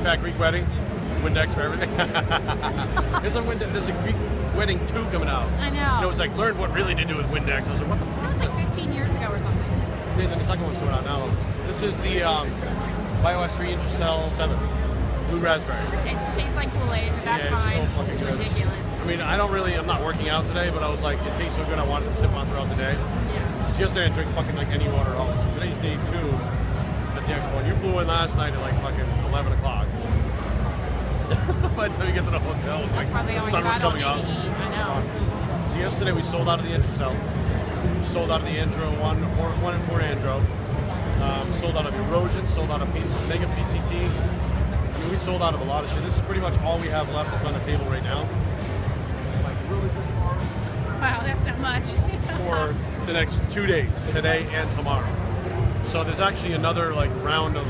fat Greek wedding. Windex for everything. There's a Greek wedding 2 coming out. I know. And it was like, learn what really to do with Windex. I was like, what the fuck? That was like 15 years ago or something. And then the second one's coming out now. This is the BioS3 Intracell 7. Blue raspberry. It tastes like Kool-Aid, but that's Yeah, it's fine. so fucking good. Ridiculous. I mean, I'm not working out today, but I was like, it tastes so good I wanted to sip on throughout the day. Yeah. Yesterday I drank fucking like any water at all. So today's day 2 at the Expo. And you flew in last night at like fucking 11 o'clock. By the time you get to the hotel, it's like the sun was coming up. I know. So yesterday we sold out of the Intracell. We sold out of the Andro 1 and 4 Andro. Sold out of Erosion, sold out of Mega PCT. I mean, we sold out of a lot of shit. This is pretty much all we have left that's on the table right now. Wow, that's not much. For the next 2 days, today and tomorrow. So there's actually another like round of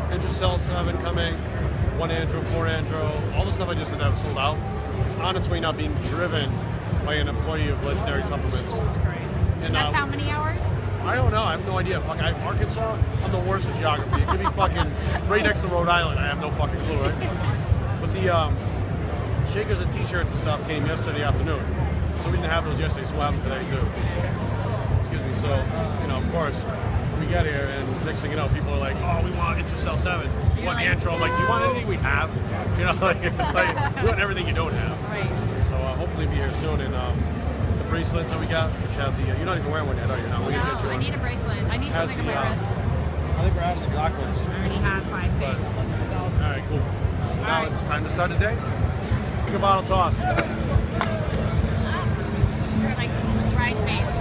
Intracell 7 coming, 1 Andro, 4 Andro, all the stuff I just said that was sold out. It's on its way now being driven by an employee of Legendary Supplements. Jesus Christ. And That's how many hours? I don't know. I have no idea. Fuck, Arkansas, I'm the worst at geography. It could be fucking right next to Rhode Island. I have no fucking clue, right? But the shakers and t-shirts and stuff came yesterday afternoon. So we didn't have those yesterday, so we'll have them today too. Excuse me. So, you know, of course, we get here and next thing you know, people are like, oh, we want Intracell 7. We want Antro. I'm like, do you want anything we have? You know, like, it's like, we want everything you don't have. Right. So hopefully be here soon. And the bracelets that we got, which have the, you're not even wearing one yet, are you? No, No, I need a bracelet. I need something on my wrist. I think we're out of the black ones. I already have 5 things. All right, cool. So now it's time to start the day. Take a bottle toss. They're like bridesmaids.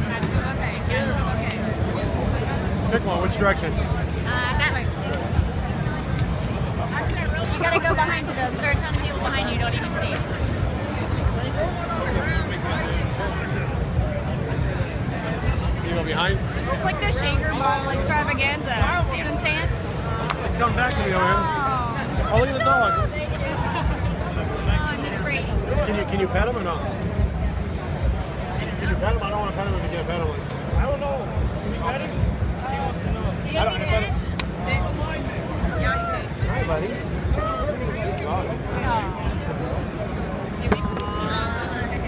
That's the okay. That's the okay. Pick one. Which direction? That way. You gotta go behind you though. There are a ton of people behind you don't even see. Can you go behind? This is like the shaker ball extravaganza. See what I'm saying? It's coming back to me over here. Oh, Oh, look at the dog. I miss Brady. Can you pet him or not? Can you pet him? I don't want to pet him if you can't pet him. I don't know. Can you pet him? He wants to know. You don't need it? Sit. Yeah, you can. Hi, buddy. Oh.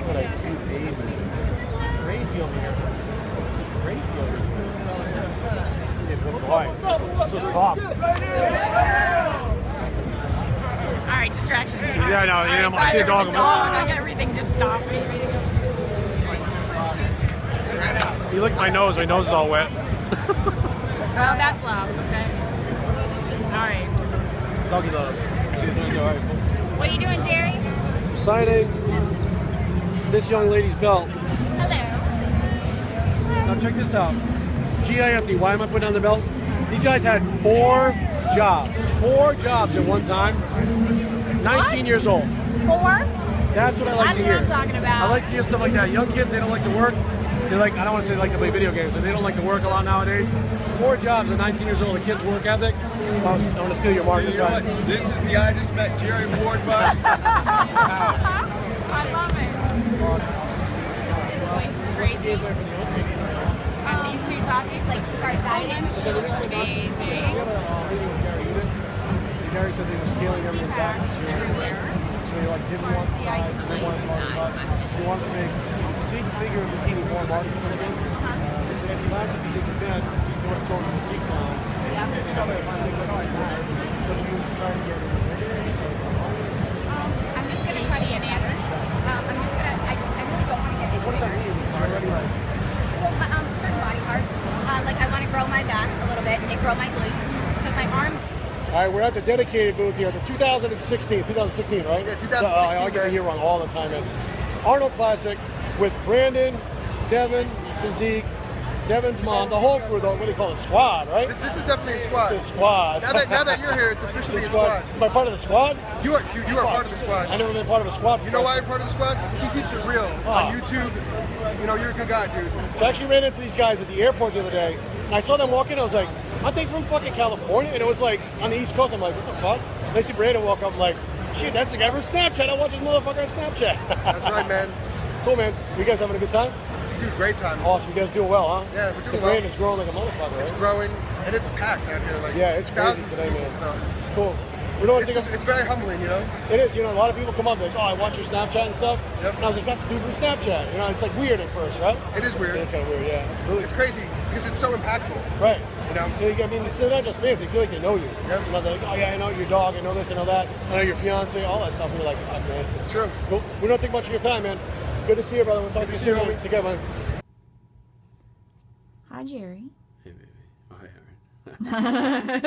What a cute baby. Crazy over here. Crazy over here. He's a good boy. So soft. Alright, distractions. Yeah, no, you know, I see a dog. I got everything just stopped. You licked my nose. My nose is all wet. Oh, that's loud. Okay. Alright. Doggy love. What are you doing, Jerry? Signing this young lady's belt. Hello. Now check this out. GIFD, why am I putting on the belt? These guys had 4 jobs. 4 jobs at one time. 19 years old. 4? That's what I like to hear. That's what I'm talking about. I like to hear stuff like that. Young kids, they don't like to work. They like, I don't want to say they like to play video games, but they don't like to work a lot nowadays. 4 jobs at 19 years old, a kid's work ethic. I want to steal your mark. You know what? This is the I just met Jerry Ward bus. I love it. This place is crazy. These two talking, like she started dieting. Amazing. Gary said they were scaling everything back this year. So they like didn't want the size, they wanted smaller butts. They wanted to make physique figure and bikini more market friendly. They said if you last a physique event, they would have told the physique down. Yeah. And they got a stick with his back. So you try to get it bigger. I'm just gonna try to get in. I'm just gonna. I really don't want to get. What does that mean? Already like. Well, certain body parts. Like I want to grow my back a little bit and grow my glutes because my arms. All right, we're at the dedicated booth here, the 2016, right? Yeah, 2016. I get the year wrong all the time, man. Arnold Classic with Brandon, Devin, Physique, Devin's mom, the whole crew, what do you call it, squad, right? This is definitely a squad. The squad. Now that you're here, it's officially a squad. Am I part of the squad? You are part of the squad. I've never been part of a squad before. You know why you're part of the squad? Because he keeps it real on YouTube. You know, you're a good guy, dude. So I actually ran into these guys at the airport the other day, and I saw them walking, I was like, aren't they from fucking California? And it was like, on the East Coast, I'm like, what the fuck? And I see Brandon walk up, I'm like, shit, that's the guy from Snapchat. I watch this motherfucker on Snapchat. That's right, man. Cool, man. You guys having a good time? Dude, great time. Awesome. You guys doing well, huh? Yeah, we're doing the well. brand is growing like a motherfucker, It's right? growing, and it's packed out here. Like Yeah, it's crazy thousands today, of people, man. So. Cool. It's very humbling, you know? It is, you know, a lot of people come up, they're like, oh, I watch your Snapchat and stuff. Yep. And I was like, that's a dude from Snapchat. You know, it's like weird at first, right? It is weird. It's kind of weird, yeah, absolutely. It's crazy because it's so impactful. Right. You know? I mean, it's not just fans, they feel like they know you. Yep. You know, they're like, oh yeah, I know your dog, I know this, I know that, I know your fiance, all that stuff. And you're like, fuck, man. It's true. Well, we don't take much of your time, man. Good to see you, brother. We'll talk to you soon. Take care, man. Hi, Jerry. Hey, baby. Oh, hi,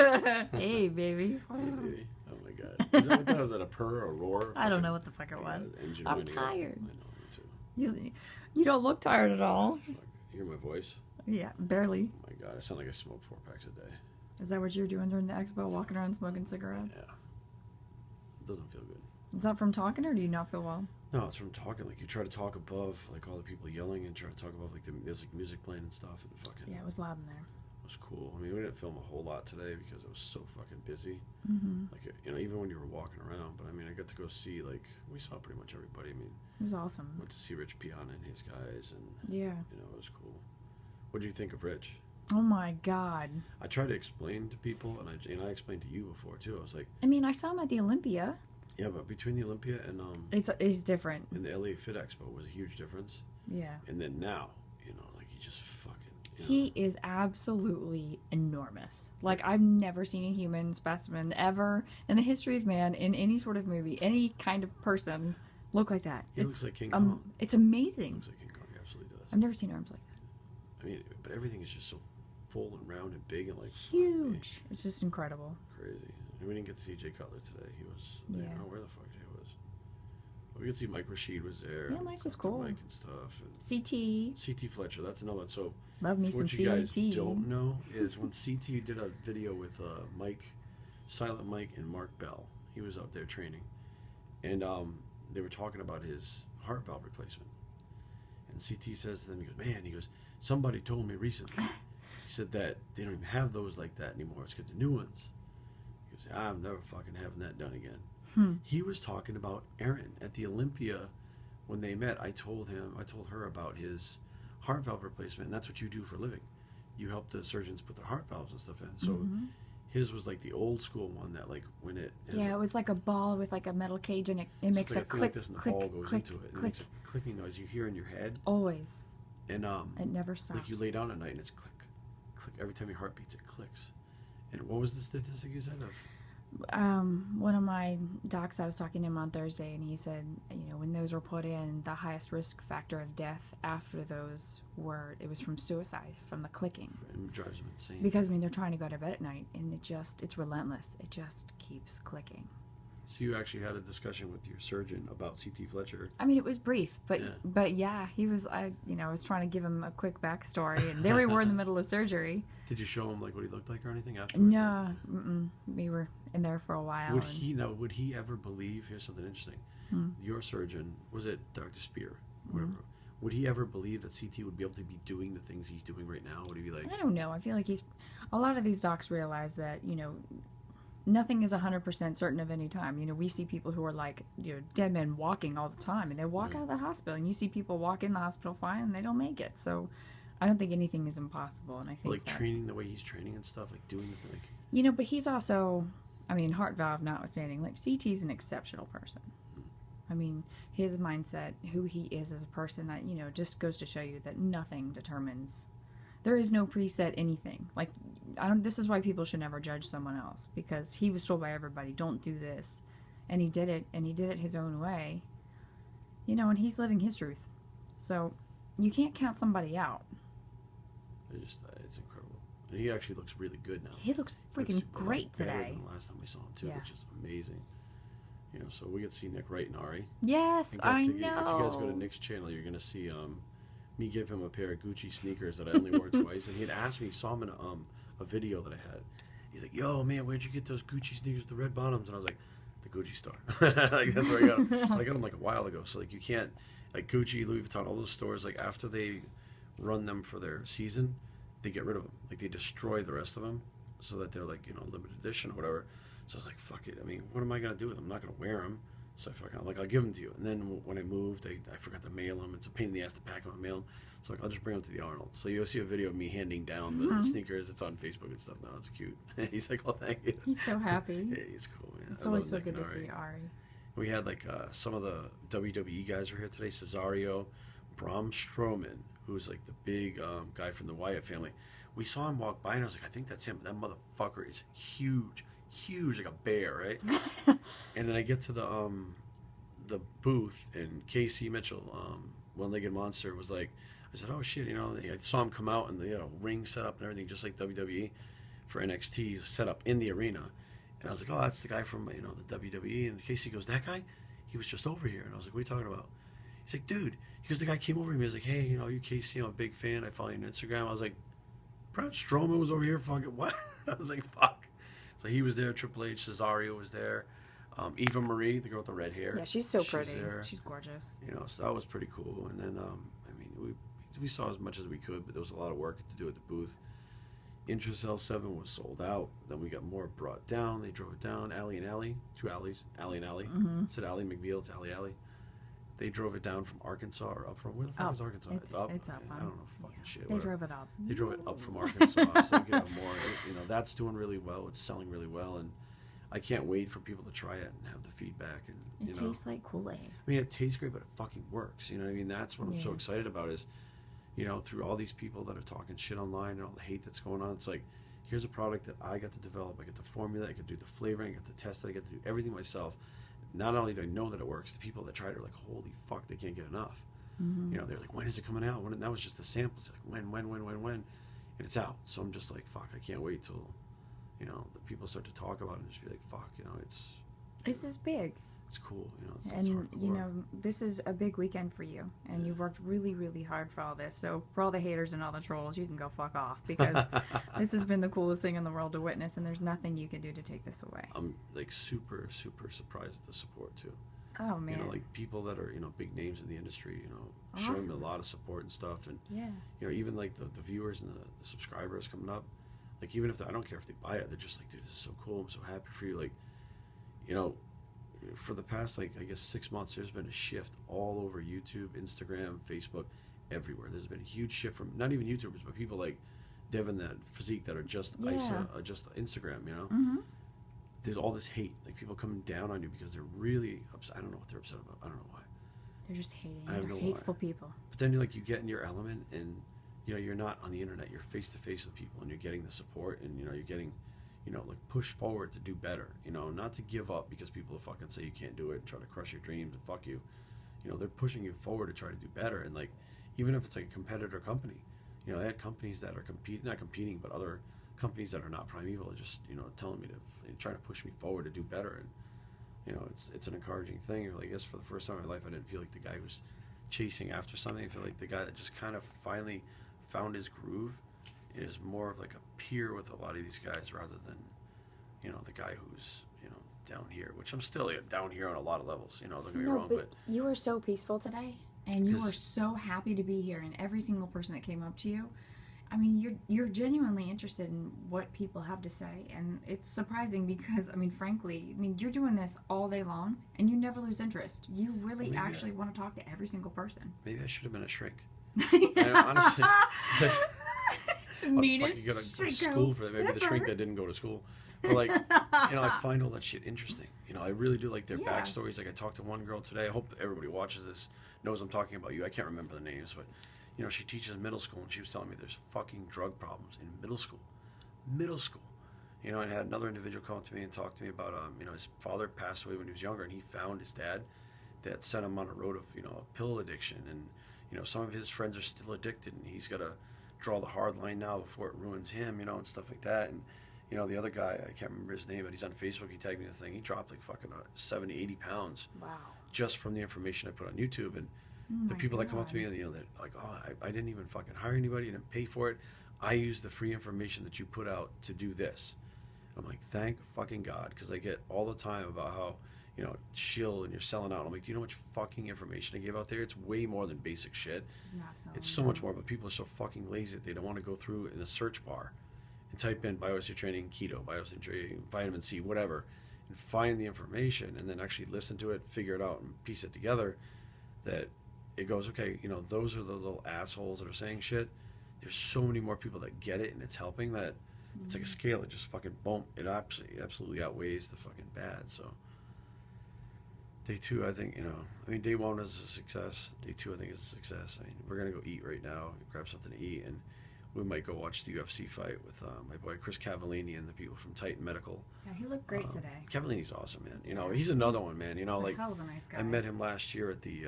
Aaron. Hey, baby. Hey, baby. Oh, my God. Is that what that was? That a purr or a roar? I don't know what the fuck it was. Engine I'm running up. tired. I know, me too. You don't look tired at all. Fuck. You hear my voice? Yeah, barely. Oh, my God. I sound like I smoke 4 packs a day. Is that what you were doing during the expo, walking around smoking cigarettes? Yeah. It doesn't feel good. Is that from talking, or do you not feel well? No, it's from talking. Like, you try to talk above, like, all the people yelling and try to talk above, like, there's, like, music playing and stuff. And fucking... Yeah, it was loud in there. It was cool. I mean, we didn't film a whole lot today because it was so fucking busy. Mm-hmm. Like, you know, even when you were walking around. But, I mean, I got to go see, like, we saw pretty much everybody. I mean... It was awesome. Went to see Rich Piana and his guys, and yeah, you know, it was cool. What do you think of Rich? Oh my God. I tried to explain to people, and I explained to you before too. I was like, I mean, I saw him at the Olympia. yeah, but between the Olympia and It's different. and the LA Fit Expo was a huge difference. Yeah. And then now, you know, like he just fucking. You know, He is absolutely enormous. Like, I've never seen a human specimen ever in the history of man, in any sort of movie, any kind of person look like that. he looks like King Kong. It's He amazing. looks like King Kong. He absolutely does. I've never seen arms like that. I mean, but everything is just so full and round and big and like fuck me, Huge. It's just incredible. crazy. And we didn't get to see Jay Cutler today. He was. I don't Yeah. know where the fuck Jay was. But we could see Mike Rashid was there. Yeah, and Mike was talked to cool. Mike and stuff. And CT. CT Fletcher, that's another one. So Love me some what you guys CT. don't know is when CT did a video with Mike, Silent Mike, and Mark Bell. He was out there training, and they were talking about his heart valve replacement. And CT says to them, he goes, "Man," he goes, "somebody told me recently." He said that they don't even have those like that anymore. It's got the new ones. He goes, "I'm never fucking having that done again." He was talking about Aaron at the Olympia when they met. I told her about his heart valve replacement, and that's what you do for a living. You help the surgeons put their heart valves and stuff in. So his was like the old school one that like when it Yeah, it was like a ball with like a metal cage, and it makes like a thing click, like this, and the click, ball goes click, into it, and it click. makes a clicking noise you hear in your head. Always. And It never stops. like you lay down at night and it's click, click. Every time your heart beats, it clicks. And what was the statistic you said of? One of my docs, I was talking to him on Thursday, and he said, you know, when those were put in, the highest risk factor of death after those it was from suicide, from the clicking. It drives them insane. Because, I mean, they're trying to go to bed at night, and it's relentless. It just keeps clicking. So you actually had a discussion with your surgeon about CT Fletcher. I mean, it was brief, but Yeah. yeah, he was, I was trying to give him a quick backstory, and there we were in the middle of surgery. Did you show him like what he looked like or anything afterwards? No, we were in there for a while. Would he ever believe? Here's something interesting. Your surgeon, was it Dr. Spear, whatever? Would he ever believe that CT would be able to be doing the things he's doing right now? Would he be like? I don't know. I feel like a lot of these docs realize that, nothing is 100% certain of any time. We see people who are like, dead men walking all the time, and they walk out of the hospital, and you see people walk in the hospital fine, and they don't make it. So I don't think anything is impossible, and I think like training the way he's training and stuff, like doing the like. But he's also, I mean, heart valve notwithstanding, like CT's an exceptional person. I mean, his mindset, who he is as a person, that just goes to show you that nothing determines. There is no preset anything. Like, this is why people should never judge someone else, because he was told by everybody, don't do this, and he did it, his own way. And he's living his truth. So you can't count somebody out. It's incredible. And he actually looks really good now. He looks freaking great better today. than last time we saw him too, Yeah. which is amazing. So we get to see Nick Wright and Ari. Yes, I know. If you guys go to Nick's channel, you're gonna see me give him a pair of Gucci sneakers that I only wore twice, and he'd asked me, saw him in a video that I had. He's like, "Yo, man, where'd you get those Gucci sneakers with the red bottoms?" And I was like, "The Gucci store." Like, that's where I got them. I got them like a while ago. So like you can't, like Gucci, Louis Vuitton, all those stores, like after they run them for their season, they get rid of them. Like they destroy the rest of them, so that they're like limited edition or whatever. So I was like, "Fuck it." I mean, what am I gonna do with them? I'm not gonna wear them. So I'm like, I'll give them to you. And then when I moved, I forgot to mail them. It's a pain in the ass to pack them and mail them. So like, I'll just bring them to the Arnold. So you'll see a video of me handing down the sneakers. It's on Facebook and stuff now. It's cute. He's like, oh, thank you. He's so happy. Yeah, he's cool, man. It's always so good to see Ari. We had like some of the WWE guys were here today. Cesario, Braun Strowman, who's like the big guy from the Wyatt family. We saw him walk by and I was like, I think that's him. That motherfucker is huge, like a bear, right? And then I get to the booth and Casey Mitchell, one-legged monster, was like, I said, oh shit, you know, I saw him come out and the ring set up and everything, just like WWE for NXT set up in the arena. And I was like, oh, that's the guy from, you know, the WWE. And Casey goes, that guy? He was just over here. And I was like, what are you talking about? He's like, dude. He goes, the guy came over to me. He was like, hey, you know, you Casey, I'm a big fan. I follow you on Instagram. I was like, Braun Strowman was over here. Fucking what? I was like, fuck. So he was there. Triple H, Cesario was there. Eva Marie, the girl with the red hair. Yeah, she's so pretty. She's gorgeous. You know, so that was pretty cool. And then, I mean, we saw as much as we could, but there was a lot of work to do at the booth. Intracell 7 was sold out. Then we got more brought down. They drove it down. Allie and Allie, 2 Alleys, Allie and Allie. Instead of Allie McBeal, it's Allie Allie. They drove it down from Arkansas or up from, where the fuck is Arkansas? It's up. I don't know fucking shit. They drove it up. They drove it up from Arkansas, so we could have more. You know, that's doing really well. It's selling really well, and I can't wait for people to try it and have the feedback. And It tastes like Kool-Aid. I mean, it tastes great, but it fucking works. You know what I mean? That's what I'm so excited about is, you know, through all these people that are talking shit online and all the hate that's going on, it's like, here's a product that I got to develop. I get to formulate. I get to do the flavoring. I get to test it. I get to do everything myself. Not only do I know that it works, the people that tried it are like, holy fuck, they can't get enough. You know, they're like, when is it coming out? When? That was just the samples. Like, when? And it's out. So I'm just like, fuck, I can't wait till, you know, the people start to talk about it and just be like, fuck, you know, This is big. It's cool, you know. It's And, hardcore. you know, this is a big weekend for you. And you've worked really, really hard for all this. So for all the haters and all the trolls, you can go fuck off. Because this has been the coolest thing in the world to witness. And there's nothing you can do to take this away. I'm like super, super surprised at the support too. Oh, man. You know, like people that are, you know, big names in the industry, you know, showing me a lot of support and stuff. And, you know, even like the viewers and the subscribers coming up, like even if I don't care if they buy it, they're just like, dude, this is so cool. I'm so happy for you. Like, you know, for the past, like, I guess 6 months, there's been a shift all over YouTube, Instagram, Facebook, everywhere. There's been a huge shift from not even YouTubers, but people like Devin, that physique, that are just just Instagram, you know? There's all this hate, like people coming down on you because they're really upset. I don't know what they're upset about. I don't know why. They're just hating. I have They're no hateful why. people. But then you get in your element and, you know, you're not on the internet. You're face to face with people and you're getting the support and, you know, you're getting, you know, like push forward to do better, you know, not to give up because people fucking say you can't do it and try to crush your dreams and fuck you. You know, they're pushing you forward to try to do better. And like, even if it's like a competitor company, you know, I had companies that are not competing, but other companies that are not Primeval are just, you know, telling me to, trying to push me forward to do better. And, you know, it's an encouraging thing. Like, I guess for the first time in my life, I didn't feel like the guy who was chasing after something. I feel like the guy that just kind of finally found his groove is more of like a peer with a lot of these guys rather than, you know, the guy who's, you know, down here, which I'm still down here on a lot you know, don't get me wrong, but you were so peaceful today, and you were so happy to be here, and every single person that came up to you, I mean, you're genuinely interested in what people have to say, and it's surprising because, I mean, frankly, I mean, you're doing this all day long, and you never lose interest. You really actually want to talk to every single person. Maybe I should have been a shrink. Honestly, neatest you gotta go to school for that. Maybe the shrink that didn't go to school. But like, you know, I find all that shit interesting. You know, I really do like their backstories. Like, I talked to one girl today. I hope everybody watches this knows I'm talking about you. I can't remember the names, but you know, she teaches middle school, and she was telling me there's fucking drug problems in middle school. Middle school. You know, and I had another individual come up to me and talk to me about, you know, his father passed away when he was younger, and he found his dad that sent him on a road of, you know, a pill addiction, and you know, some of his friends are still addicted, and he's got to draw the hard line now before it ruins him, you know, and stuff like that. And you know, the other guy, I can't remember his name, but he's on Facebook. He tagged me the thing. He dropped like fucking 70, 80 pounds. Wow. Just from the information I put on YouTube. And the people that come up to me, you know, that like, oh, I didn't even fucking hire anybody, I didn't pay for it. I used the free information that you put out to do this. I'm like, thank fucking God, because I get all the time about how, you know, shill and you're selling out. I'm like, do you know how much fucking information I gave out there? It's way more than basic shit. This is not it's so much more, but people are so fucking lazy that they don't want to go through in the search bar and type in biosecurity training, keto, biosecurity training, vitamin C, whatever, and find the information and then actually listen to it, figure it out, and piece it together, that it goes, okay, you know, those are the little assholes that are saying shit. There's so many more people that get it, and it's helping that it's like a scale. It just fucking boom. It absolutely outweighs the fucking bad. So day 2, I think, you know, I mean, day 1 was a success. Day 2, I think, is a success. I mean, we're gonna go eat right now, grab something to eat, and we might go watch the UFC fight with my boy Chris Cavallini and the people from Titan Medical. Yeah, he looked great today. Cavallini's awesome, man. You know, he's another one, man. You know, He's like a hell of a nice guy. I met him last year at the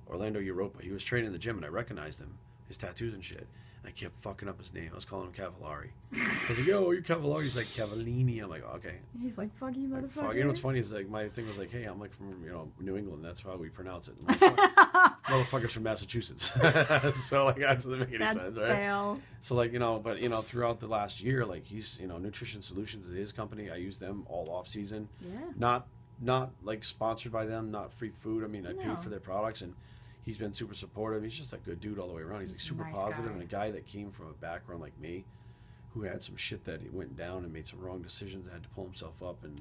Orlando Europa. He was training in the gym, and I recognized him, his tattoos and shit. And I kept fucking up his name. I was calling him Cavallari. I was like, yo, you're Cavallari. He's like, Cavallini. I'm like, okay. He's like, fuck you, Like, motherfucker. fuck. You know what's funny is, like, my thing was like, hey, I'm like from, you know, New England. That's how we pronounce it. And like, motherfucker's from Massachusetts. So, like, that doesn't make any sense, right? Fail. So, like, you know, but, you know, throughout the last year, like, he's, you know, Nutrition Solutions is his company. I use them all off season. Yeah. Not like sponsored by them, not free food. I mean, I No. paid for their products, and he's been super supportive. He's just a good dude all the way around. He's like super Nice positive, guy. and a guy that came from a background like me, who had some shit that he went down and made some wrong decisions, had to pull himself up and,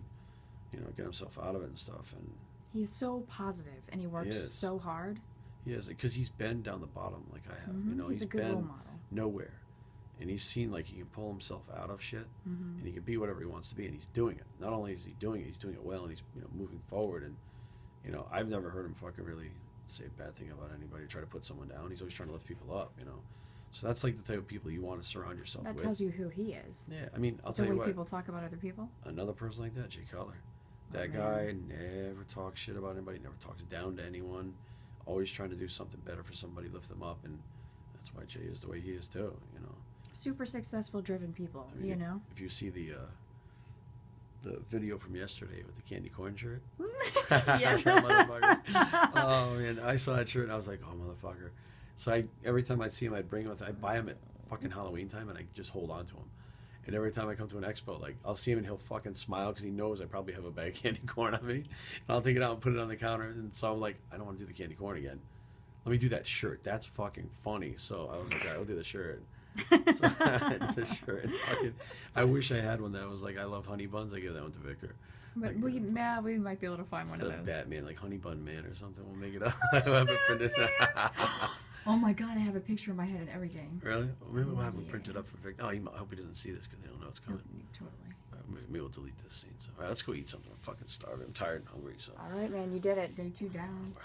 you know, get himself out of it and stuff. And He's so positive, and he works is. so hard. he is, because he's been down the bottom like I have. You know, He's a good role been model. nowhere, and he's seen like he can pull himself out of shit, Mm-hmm. and he can be whatever he wants to be, and he's doing it. Not only is he doing it, he's doing it well, and he's, you know, moving forward. And, you know, I've never heard him fucking really say a bad thing about anybody, try to put someone down. He's always trying to lift people up, you know. So that's like the type of people you want to surround yourself That with. tells you who he is. Yeah, I mean, I'll The tell you way what. people talk about other people. Another person like that, Jay Cutler. That Oh, guy never talks shit about anybody, never talks down to anyone, always trying to do something better for somebody, lift them up, and that's why Jay is the way he is too, you know. Super successful, driven people, I mean, you know? If you see the video from yesterday with the candy corn shirt. Yeah. Motherfucker. Oh, man, I saw that shirt and I was like, oh, motherfucker. So every time I'd see him, I'd bring him, I'd buy him at fucking Halloween time, and I just hold on to him. And every time I come to an expo, like, I'll see him and he'll fucking smile because he knows I probably have a bag of candy corn on me. And I'll take it out and put it on the counter. And so I'm like, I don't want to do the candy corn again. Let me do that shirt. That's fucking funny. So I was like, all right, I'll do the shirt. So I did the shirt. And fucking, I wish I had one that was like, I love honey buns. I give that one to Victor. But Like, we might be able to find one of instead of those. Batman, like Honey Bun Man or something. We'll make it up. I have it printed. Oh my god, I have a picture in my head and everything. Really? Well, maybe we'll have him Yeah. printed up for Victor. Oh, I hope he doesn't see this because they don't know it's coming. Totally. Maybe we'll delete this scene. So, all right, let's go eat something. I'm fucking starving. I'm tired and hungry. So. All right, man, you did it. Day 2 down. Wow.